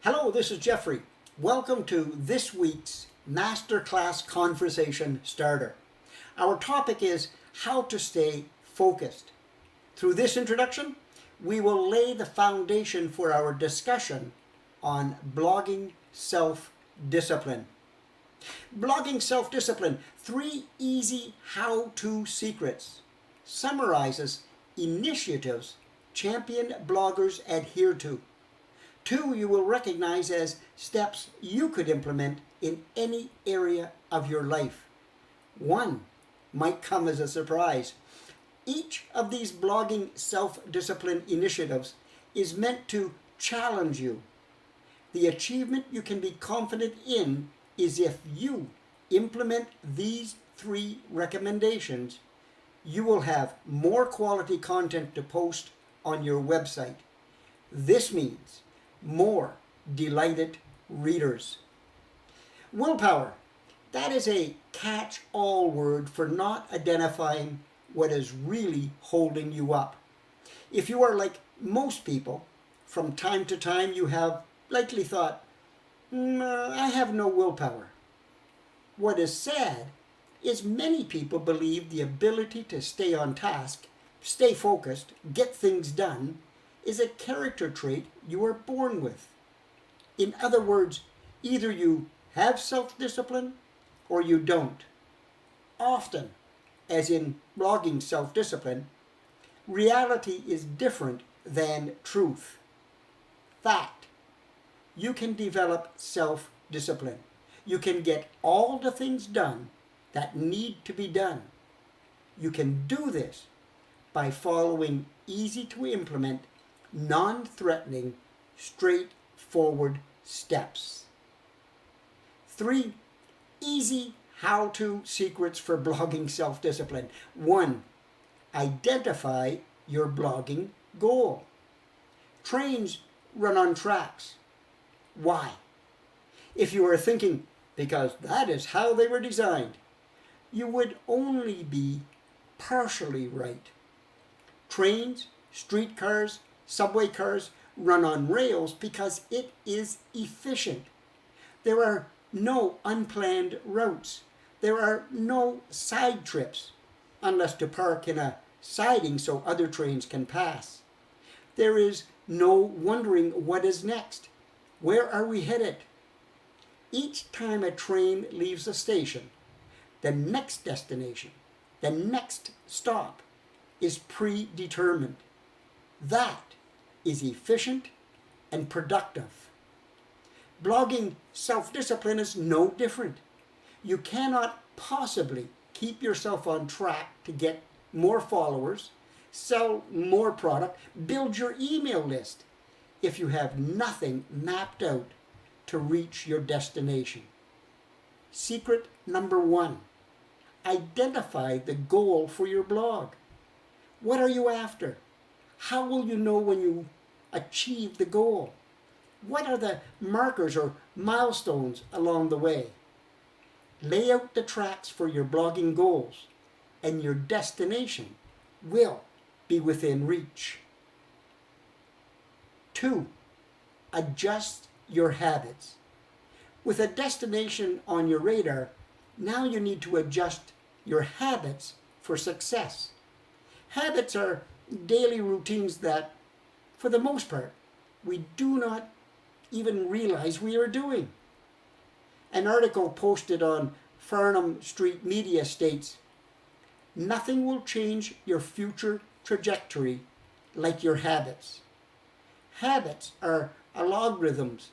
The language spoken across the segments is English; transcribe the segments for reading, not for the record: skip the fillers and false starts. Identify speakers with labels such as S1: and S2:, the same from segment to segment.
S1: Hello, this is Jeffrey. Welcome to this week's Masterclass Conversation Starter. Our topic is how to stay focused. Through this introduction, we will lay the foundation for our discussion on blogging self-discipline. Blogging self-discipline, 3 easy how-to secrets, summarizes initiatives champion bloggers adhere to. 2 you will recognize as steps you could implement in any area of your life. 1 might come as a surprise. Each of these blogging self-discipline initiatives is meant to challenge you. The achievement you can be confident in is if you implement these 3 recommendations, you will have more quality content to post on your website. This means more delighted readers. Willpower. That is a catch-all word for not identifying what is really holding you up. If you are like most people, from time to time you have likely thought, I have no willpower. What is sad is many people believe the ability to stay on task, stay focused, get things done is a character trait you are born with. In other words, either you have self-discipline or you don't. Often, as in blogging self-discipline, reality is different than truth. Fact. You can develop self-discipline. You can get all the things done that need to be done. You can do this by following easy-to-implement, non-threatening, straightforward steps. 3 easy how-to secrets for blogging self-discipline. 1, identify your blogging goal. Trains run on tracks. Why? If you are thinking, because that is how they were designed, you would only be partially right. Trains, streetcars, subway cars run on rails because it is efficient. There are no unplanned routes. There are no side trips, unless to park in a siding so other trains can pass. There is no wondering what is next. Where are we headed? Each time a train leaves a station, the next destination, the next stop is predetermined. That is efficient and productive. Blogging self-discipline is no different. You cannot possibly keep yourself on track to get more followers, sell more product, build your email list if you have nothing mapped out to reach your destination. Secret number 1, identify the goal for your blog. What are you after? How will you know when you achieve the goal? What are the markers or milestones along the way? Lay out the tracks for your blogging goals, and your destination will be within reach. 2, adjust your habits. With a destination on your radar, now you need to adjust your habits for success. Habits are daily routines that, for the most part, we do not even realize we are doing. An article posted on Farnham Street Media states, "Nothing will change your future trajectory like your habits." Habits are algorithms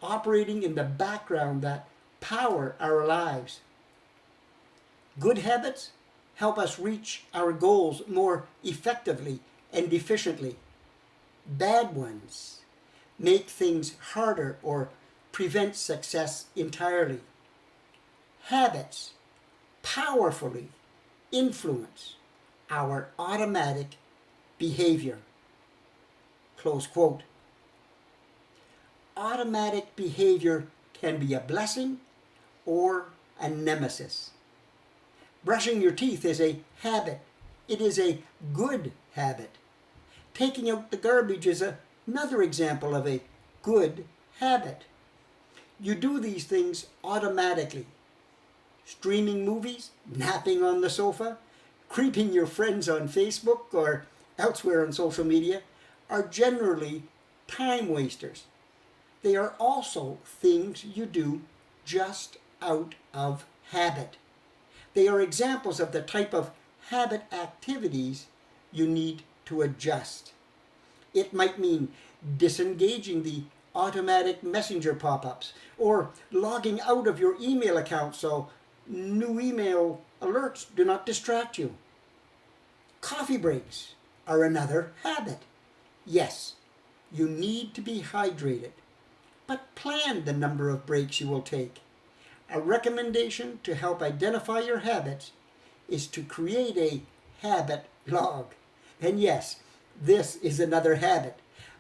S1: operating in the background that power our lives. Good habits help us reach our goals more effectively and efficiently. Bad ones make things harder or prevent success entirely. Habits powerfully influence our automatic behavior. Close quote. Automatic behavior can be a blessing or a nemesis. Brushing your teeth is a habit. It is a good habit. Taking out the garbage is another example of a good habit. You do these things automatically. Streaming movies, napping on the sofa, creeping your friends on Facebook or elsewhere on social media are generally time wasters. They are also things you do just out of habit. They are examples of the type of habit activities you need to adjust. It might mean disengaging the automatic messenger pop-ups or logging out of your email account so new email alerts do not distract you. Coffee breaks are another habit. Yes, you need to be hydrated, but plan the number of breaks you will take. A recommendation to help identify your habits is to create a habit log. And yes, this is another habit,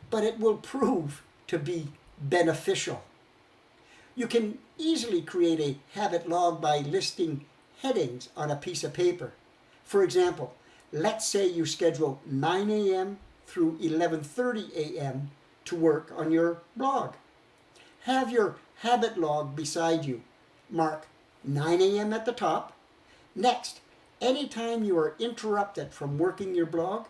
S1: but it will prove to be beneficial. You can easily create a habit log by listing headings on a piece of paper. For example, let's say you schedule 9 a.m. through 11:30 a.m. to work on your blog. Have your habit log beside you. Mark 9 a.m. at the top. Next, anytime you are interrupted from working your blog,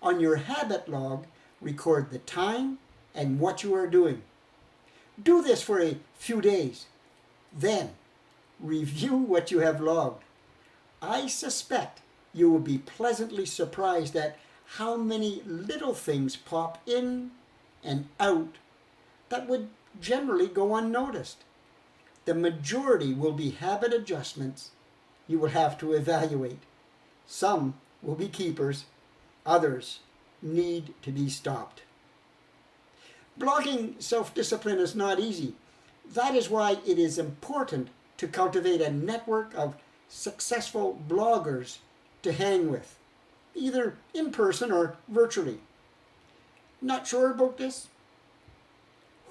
S1: on your habit log, record the time and what you are doing. Do this for a few days. Then, review what you have logged. I suspect you will be pleasantly surprised at how many little things pop in and out that would generally go unnoticed. The majority will be habit adjustments you will have to evaluate. Some will be keepers, others need to be stopped. Blogging self-discipline is not easy. That is why it is important to cultivate a network of successful bloggers to hang with, either in person or virtually. Not sure about this?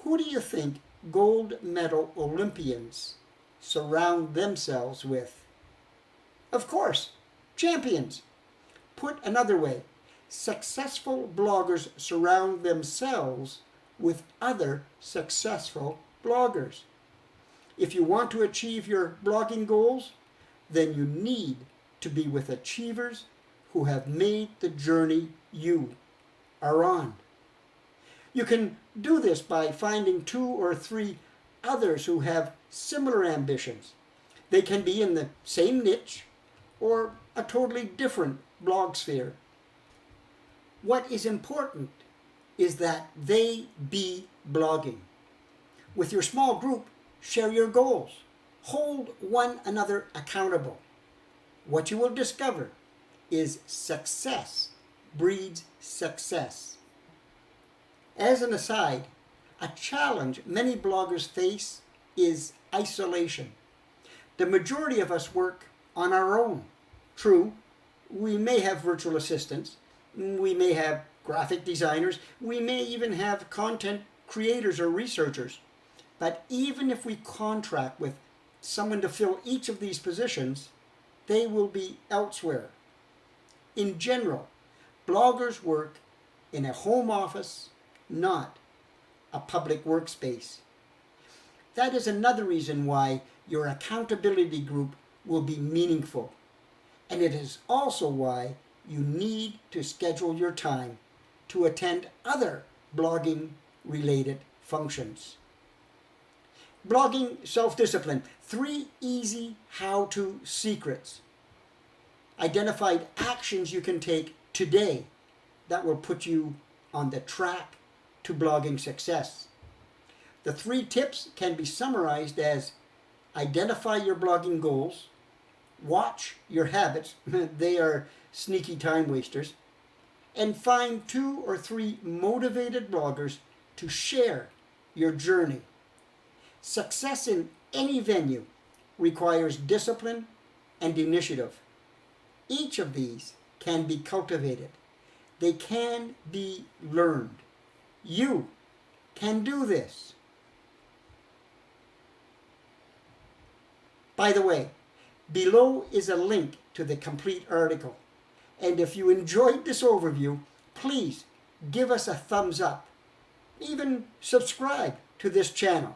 S1: Who do you think gold medal Olympians surround themselves with? Of course, champions. Put another way, successful bloggers surround themselves with other successful bloggers. If you want to achieve your blogging goals, then you need to be with achievers who have made the journey you are on. You can do this by finding 2 or 3 others who have similar ambitions. They can be in the same niche or a totally different blog sphere. What is important is that they be blogging. With your small group, share your goals. Hold one another accountable. What you will discover is success breeds success. As an aside, a challenge many bloggers face is isolation. The majority of us work on our own. True, we may have virtual assistants, we may have graphic designers, we may even have content creators or researchers. But even if we contract with someone to fill each of these positions, they will be elsewhere. In general, bloggers work in a home office, not a public workspace. That is another reason why your accountability group will be meaningful. And it is also why you need to schedule your time to attend other blogging-related functions. Blogging self-discipline. 3 easy how-to secrets. Identified actions you can take today that will put you on the track to blogging success. The 3 tips can be summarized as: identify your blogging goals, watch your habits, they are sneaky time wasters, and find 2 or 3 motivated bloggers to share your journey. Success in any venue requires discipline and initiative. Each of these can be cultivated. They can be learned. You can do this. By the way, below is a link to the complete article. And if you enjoyed this overview, please give us a thumbs up. Even subscribe to this channel.